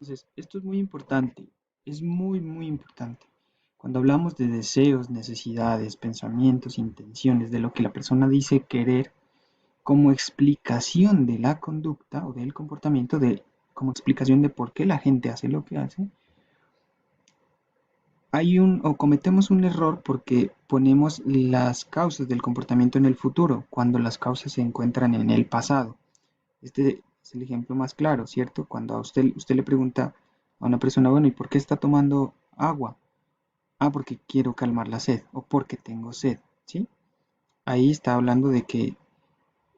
Entonces, esto es muy importante, es muy, muy importante. Cuando hablamos de deseos, necesidades, pensamientos, intenciones, de lo que la persona dice querer como explicación de la conducta o del comportamiento, como explicación de por qué la gente hace lo que hace, o cometemos un error porque ponemos las causas del comportamiento en el futuro, cuando las causas se encuentran en el pasado. Este es el ejemplo más claro, ¿cierto? Cuando a usted le pregunta a una persona, bueno, ¿y por qué está tomando agua? Ah, porque quiero calmar la sed o porque tengo sed, ¿sí? Ahí está hablando de que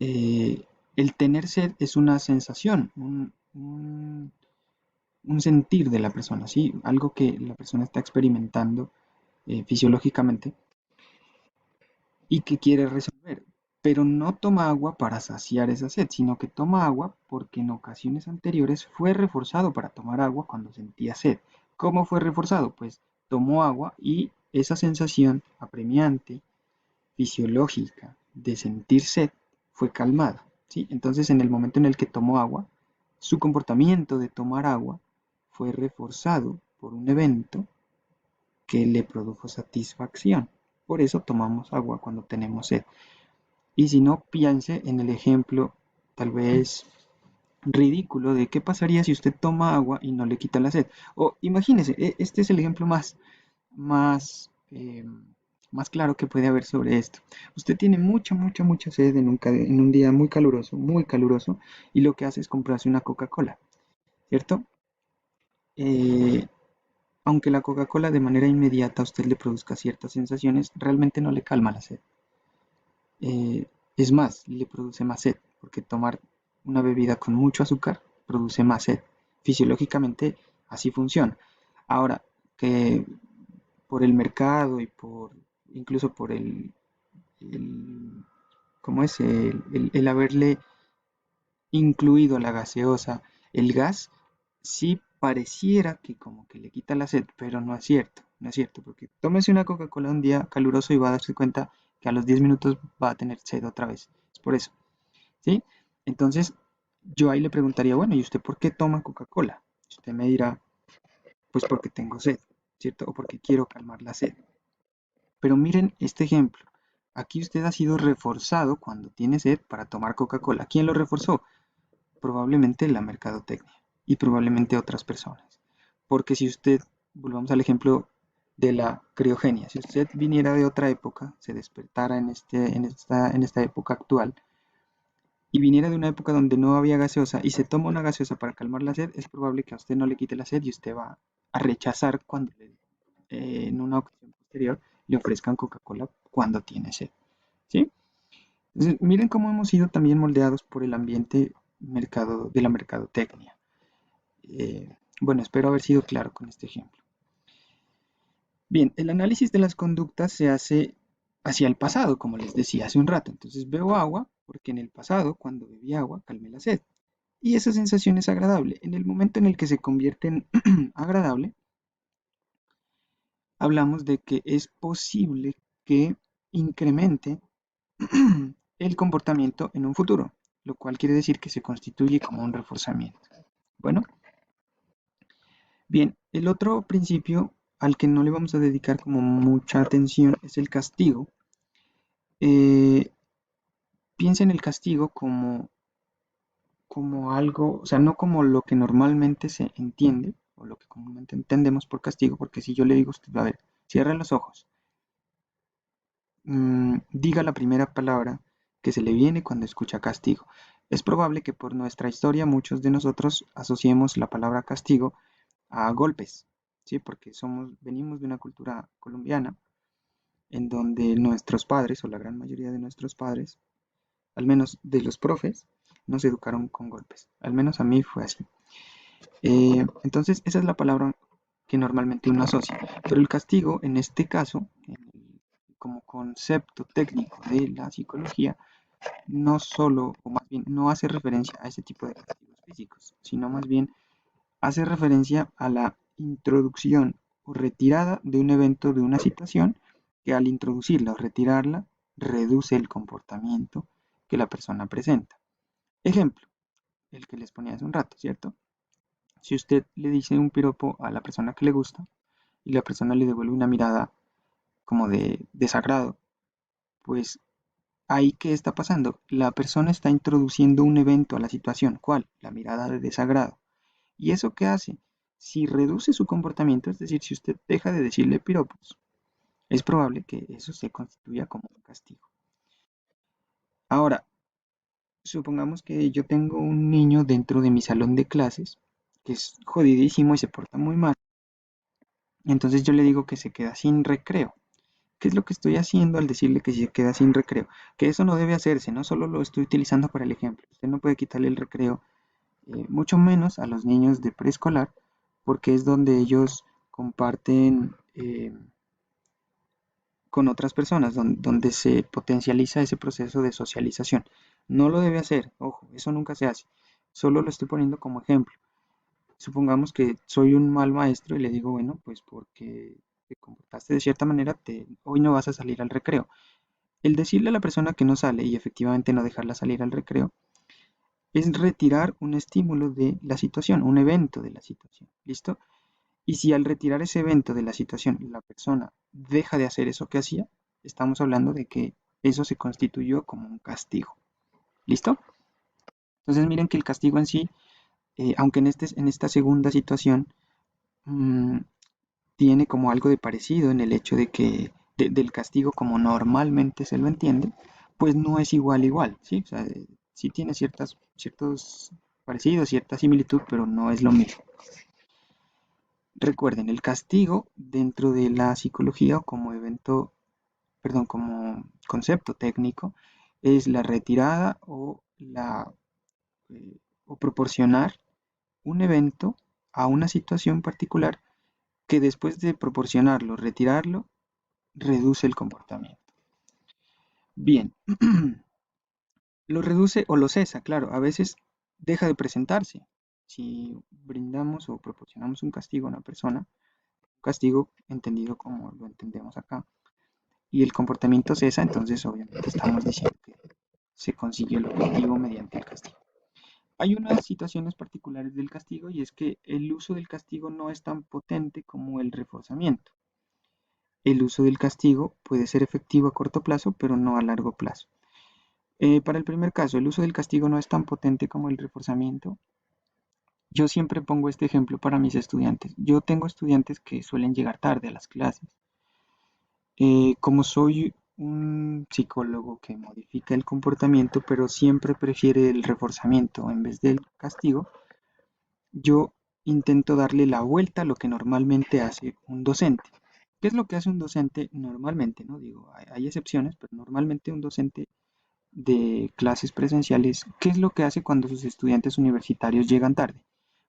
el tener sed es una sensación, un sentir de la persona, ¿sí? Algo que la persona está experimentando fisiológicamente y que quiere resolver, pero no toma agua para saciar esa sed, sino que toma agua porque en ocasiones anteriores fue reforzado para tomar agua cuando sentía sed. ¿Cómo fue reforzado? Pues tomó agua y esa sensación apremiante, fisiológica de sentir sed fue calmada, ¿sí? Entonces, en el momento en el que tomó agua, su comportamiento de tomar agua fue reforzado por un evento que le produjo satisfacción. Por eso tomamos agua cuando tenemos sed. Y si no, piense en el ejemplo tal vez ridículo de qué pasaría si usted toma agua y no le quita la sed. O imagínese, este es el ejemplo más, más claro que puede haber sobre esto. Usted tiene mucha, mucha, mucha sed en un día muy caluroso, y lo que hace es comprarse una Coca-Cola, ¿cierto? Eh, Aunque la Coca-Cola de manera inmediata a usted le produzca ciertas sensaciones, realmente no le calma la sed. Eh, es más, le produce más sed, porque tomar una bebida con mucho azúcar produce más sed. Fisiológicamente así funciona. Ahora, que por el mercado y incluso por el ¿cómo es? El haberle incluido la gaseosa, el gas, sí pareciera que como que le quita la sed, pero no es cierto, no es cierto, porque tómese una Coca-Cola un día caluroso y va a darse cuenta que a los 10 minutos va a tener sed otra vez. Es por eso, ¿sí? Entonces, yo ahí le preguntaría, bueno, ¿y usted por qué toma Coca-Cola? Usted me dirá, pues porque tengo sed, ¿cierto? O porque quiero calmar la sed. Pero miren este ejemplo. Aquí usted ha sido reforzado cuando tiene sed para tomar Coca-Cola. ¿Quién lo reforzó? Probablemente la mercadotecnia y probablemente otras personas. Porque si usted, volvamos al ejemplo de la criogenia, si usted viniera de otra época, se despertara en esta época actual y viniera de una época donde no había gaseosa y se toma una gaseosa para calmar la sed, es probable que a usted no le quite la sed y usted va a rechazar cuando en una ocasión posterior le ofrezcan Coca-Cola cuando tiene sed. ¿Sí? Entonces, miren cómo hemos sido también moldeados por el ambiente de la mercadotecnia. Bueno, espero haber sido claro con este ejemplo. Bien, el análisis de las conductas se hace hacia el pasado, como les decía hace un rato. Entonces veo agua porque en el pasado, cuando bebí agua, calmé la sed. Y esa sensación es agradable. En el momento en el que se convierte en agradable, hablamos de que es posible que incremente el comportamiento en un futuro, lo cual quiere decir que se constituye como un reforzamiento. Bueno, bien, el otro principio al que no le vamos a dedicar como mucha atención es el castigo. Eh, Piensa en el castigo como algo, o sea, no como lo que normalmente se entiende o lo que comúnmente entendemos por castigo, porque si yo le digo a usted, a ver, cierre los ojos, diga la primera palabra que se le viene cuando escucha castigo. Es probable que por nuestra historia muchos de nosotros asociemos la palabra castigo a golpes, ¿sí? Porque venimos de una cultura colombiana en donde nuestros padres, o la gran mayoría de nuestros padres, al menos de los profes, nos educaron con golpes. Al menos a mí fue así. Entonces, esa es la palabra que normalmente uno asocia. Pero el castigo, en este caso, como concepto técnico de la psicología, no solo, o más bien, no hace referencia a ese tipo de castigos físicos, sino más bien hace referencia a la introducción o retirada de un evento, de una situación, que al introducirla o retirarla, reduce el comportamiento que la persona presenta. Ejemplo, el que les ponía hace un rato, ¿cierto? Si usted le dice un piropo a la persona que le gusta y la persona le devuelve una mirada como de desagrado, pues ahí ¿qué está pasando? La persona está introduciendo un evento a la situación. ¿Cuál? La mirada de desagrado. ¿Y eso qué hace? Si reduce su comportamiento, es decir, si usted deja de decirle piropos, es probable que eso se constituya como un castigo. Ahora, supongamos que yo tengo un niño dentro de mi salón de clases que es jodidísimo y se porta muy mal. Entonces yo le digo que se queda sin recreo. ¿Qué es lo que estoy haciendo al decirle que se queda sin recreo? Que eso no debe hacerse, no solo lo estoy utilizando para el ejemplo. Usted no puede quitarle el recreo, mucho menos a los niños de preescolar, porque es donde ellos comparten con otras personas, donde se potencializa ese proceso de socialización. No lo debe hacer, ojo, eso nunca se hace. Solo lo estoy poniendo como ejemplo. Supongamos que soy un mal maestro y le digo, bueno, pues porque te comportaste de cierta manera, hoy no vas a salir al recreo. El decirle a la persona que no sale y efectivamente no dejarla salir al recreo es retirar un estímulo de la situación, un evento de la situación. ¿Listo? Y si al retirar ese evento de la situación la persona deja de hacer eso que hacía, estamos hablando de que eso se constituyó como un castigo. ¿Listo? Entonces miren que el castigo en sí, aunque en esta segunda situación mmm, tiene como algo de parecido en el hecho de que del castigo como normalmente se lo entiende, pues no es igual, ¿sí? O sea, sí tiene ciertos parecidos, cierta similitud, pero no es lo mismo. Recuerden, el castigo dentro de la psicología o como evento, perdón, como concepto técnico, es la retirada o proporcionar un evento a una situación particular que después de proporcionarlo, retirarlo, reduce el comportamiento. Bien, lo reduce o lo cesa, claro, a veces deja de presentarse. Si brindamos o proporcionamos un castigo a una persona, un castigo entendido como lo entendemos acá, y el comportamiento cesa, entonces obviamente estamos diciendo que se consigue el objetivo mediante el castigo. Hay unas situaciones particulares del castigo y es que el uso del castigo no es tan potente como el reforzamiento. El uso del castigo puede ser efectivo a corto plazo, pero no a largo plazo. Para el primer caso, el uso del castigo no es tan potente como el reforzamiento. Yo siempre pongo este ejemplo para mis estudiantes. Yo tengo estudiantes que suelen llegar tarde a las clases. Como soy un psicólogo que modifica el comportamiento, pero siempre prefiere el reforzamiento en vez del castigo, yo intento darle la vuelta a lo que normalmente hace un docente. ¿Qué es lo que hace un docente normalmente? No digo, hay excepciones, pero normalmente un docente de clases presenciales, ¿qué es lo que hace cuando sus estudiantes universitarios llegan tarde?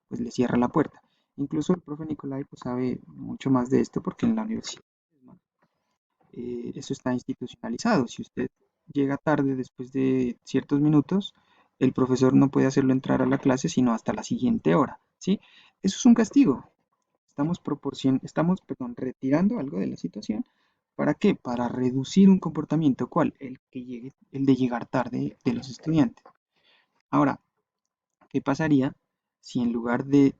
Pues le cierra la puerta. Incluso el profe Nicolai pues, sabe mucho más de esto porque en la universidad, ¿no? Eso está institucionalizado. Si usted llega tarde después de ciertos minutos, el profesor no puede hacerlo entrar a la clase sino hasta la siguiente hora, ¿sí? Eso es un castigo. Estamos retirando algo de la situación. ¿Para qué? Para reducir un comportamiento. ¿Cuál? El de llegar tarde de los estudiantes. Ahora, ¿qué pasaría si en lugar de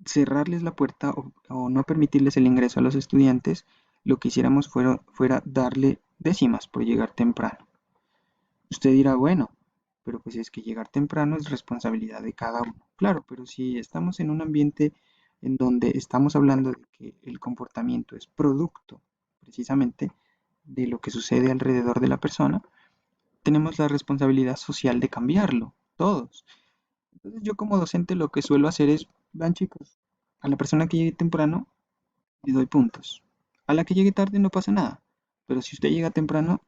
cerrarles la puerta o no permitirles el ingreso a los estudiantes, lo que hiciéramos fuera darle décimas por llegar temprano? Usted dirá, bueno, pero pues es que llegar temprano es responsabilidad de cada uno. Claro, pero si estamos en un ambiente en donde estamos hablando de que el comportamiento es producto precisamente de lo que sucede alrededor de la persona, tenemos la responsabilidad social de cambiarlo, todos. Entonces yo como docente lo que suelo hacer es, vean chicos, a la persona que llegue temprano le doy puntos. A la que llegue tarde no pasa nada. Pero si usted llega temprano,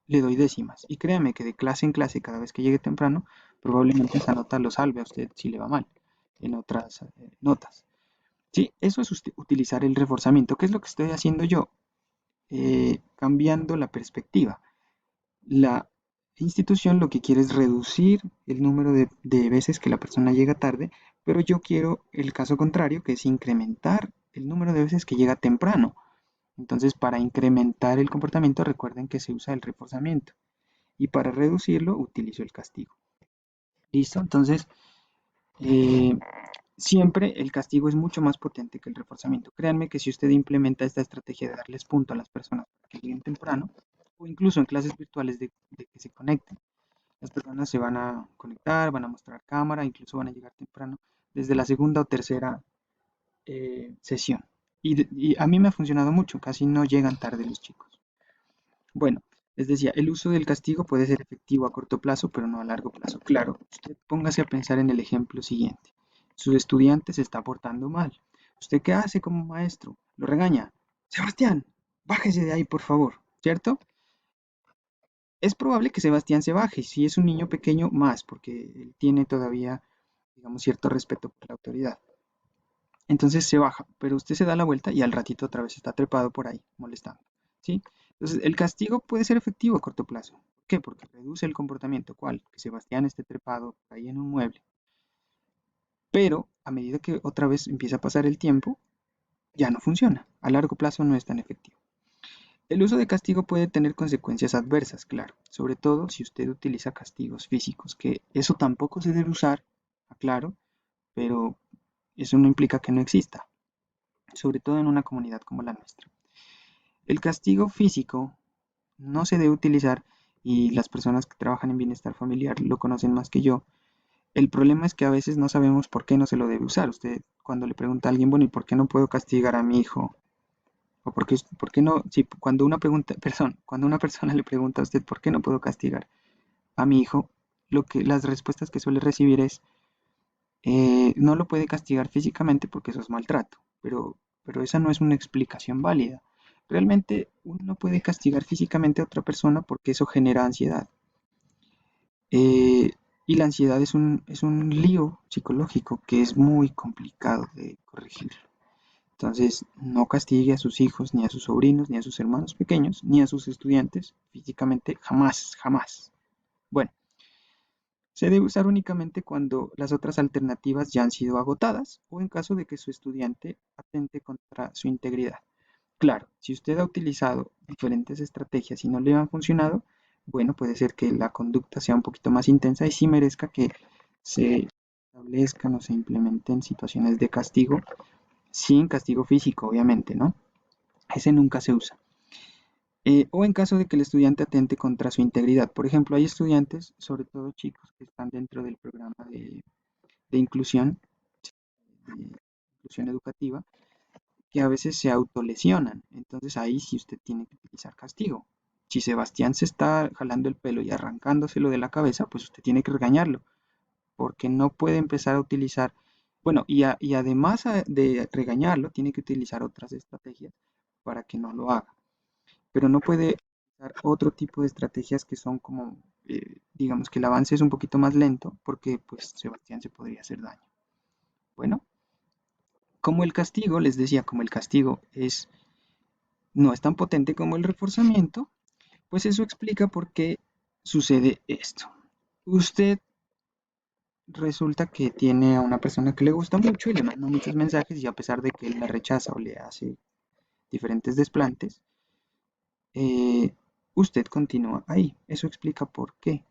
le doy décimas. Y créame que de clase en clase, cada vez que llegue temprano, probablemente esa nota lo salve a usted si le va mal en otras notas. Sí, eso es utilizar el reforzamiento. ¿Qué es lo que estoy haciendo yo? Cambiando la perspectiva. La institución lo que quiere es reducir el número de veces que la persona llega tarde, pero yo quiero el caso contrario, que es incrementar el número de veces que llega temprano. Entonces, para incrementar el comportamiento, recuerden que se usa el reforzamiento. Y para reducirlo, utilizo el castigo. ¿Listo? Entonces, eh, Siempre el castigo es mucho más potente que el reforzamiento. Créanme que si usted implementa esta estrategia de darles punto a las personas para que lleguen temprano, o incluso en clases virtuales de que se conecten, las personas se van a conectar, van a mostrar cámara, incluso van a llegar temprano desde la segunda o tercera sesión. Y a mí me ha funcionado mucho, casi no llegan tarde los chicos. Bueno, les decía, el uso del castigo puede ser efectivo a corto plazo, pero no a largo plazo. Claro, usted póngase a pensar en el ejemplo siguiente. Su estudiante se está portando mal. ¿Usted qué hace como maestro? Lo regaña. Sebastián, bájese de ahí, por favor. ¿Cierto? Es probable que Sebastián se baje. Si es un niño pequeño, más, porque él tiene todavía, digamos, cierto respeto por la autoridad. Entonces se baja, pero usted se da la vuelta y al ratito otra vez está trepado por ahí, molestando. ¿Sí? Entonces el castigo puede ser efectivo a corto plazo. ¿Por qué? Porque reduce el comportamiento. ¿Cuál? Que Sebastián esté trepado ahí en un mueble. Pero a medida que otra vez empieza a pasar el tiempo, ya no funciona. A largo plazo no es tan efectivo. El uso de castigo puede tener consecuencias adversas, claro, sobre todo si usted utiliza castigos físicos, que eso tampoco se debe usar, aclaro, pero eso no implica que no exista, sobre todo en una comunidad como la nuestra. El castigo físico no se debe utilizar y las personas que trabajan en bienestar familiar lo conocen más que yo. El problema es que a veces no sabemos por qué no se lo debe usar. Usted cuando le pregunta a alguien, bueno, ¿y por qué no puedo castigar a mi hijo? O por qué no, si cuando una pregunta, perdón, cuando una persona le pregunta a usted por qué no puedo castigar a mi hijo, las respuestas que suele recibir es no lo puede castigar físicamente porque eso es maltrato, pero esa no es una explicación válida. Realmente uno no puede castigar físicamente a otra persona porque eso genera ansiedad. Eh, y la ansiedad es un lío psicológico que es muy complicado de corregir. Entonces, no castigue a sus hijos, ni a sus sobrinos, ni a sus hermanos pequeños, ni a sus estudiantes físicamente, jamás, jamás. Bueno, se debe usar únicamente cuando las otras alternativas ya han sido agotadas o en caso de que su estudiante atente contra su integridad. Claro, si usted ha utilizado diferentes estrategias y no le han funcionado, bueno, puede ser que la conducta sea un poquito más intensa y sí merezca que se establezcan o se implementen situaciones de castigo, sin castigo físico, obviamente, ¿no? Ese nunca se usa. O en caso de que el estudiante atente contra su integridad. Por ejemplo, hay estudiantes, sobre todo chicos que están dentro del programa de inclusión, de inclusión educativa, que a veces se autolesionan. Entonces ahí sí usted tiene que utilizar castigo. Si Sebastián se está jalando el pelo y arrancándoselo de la cabeza, pues usted tiene que regañarlo, porque no puede empezar a utilizar, bueno, y además de regañarlo, tiene que utilizar otras estrategias para que no lo haga. Pero no puede utilizar otro tipo de estrategias que son como, digamos que el avance es un poquito más lento, porque pues Sebastián se podría hacer daño. Bueno, como el castigo, les decía, como el castigo no es tan potente como el reforzamiento, pues eso explica por qué sucede esto. Usted resulta que tiene a una persona que le gusta mucho y le manda muchos mensajes y a pesar de que él la rechaza o le hace diferentes desplantes, eh, usted continúa ahí. Eso explica por qué.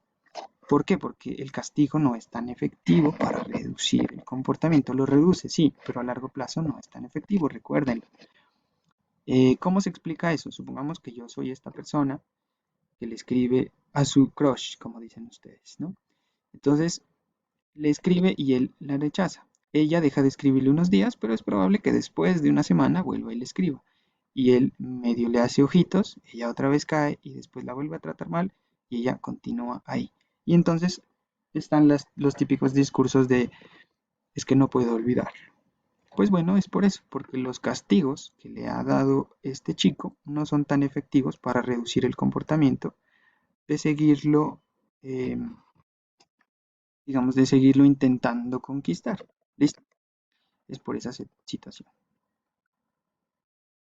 ¿Por qué? Porque el castigo no es tan efectivo para reducir el comportamiento. Lo reduce, sí, pero a largo plazo no es tan efectivo, recuérdenlo. ¿Cómo se explica eso? Supongamos que yo soy esta persona que le escribe a su crush, como dicen ustedes, ¿no? Entonces le escribe y él la rechaza. Ella deja de escribirle unos días, pero es probable que después de una semana vuelva y le escriba. Y él medio le hace ojitos, ella otra vez cae y después la vuelve a tratar mal y ella continúa ahí. Y entonces están los típicos discursos de es que no puedo olvidar. Pues bueno, es por eso, porque los castigos que le ha dado este chico no son tan efectivos para reducir el comportamiento de seguirlo, eh, digamos, de seguirlo intentando conquistar. ¿Listo? Es por esa situación.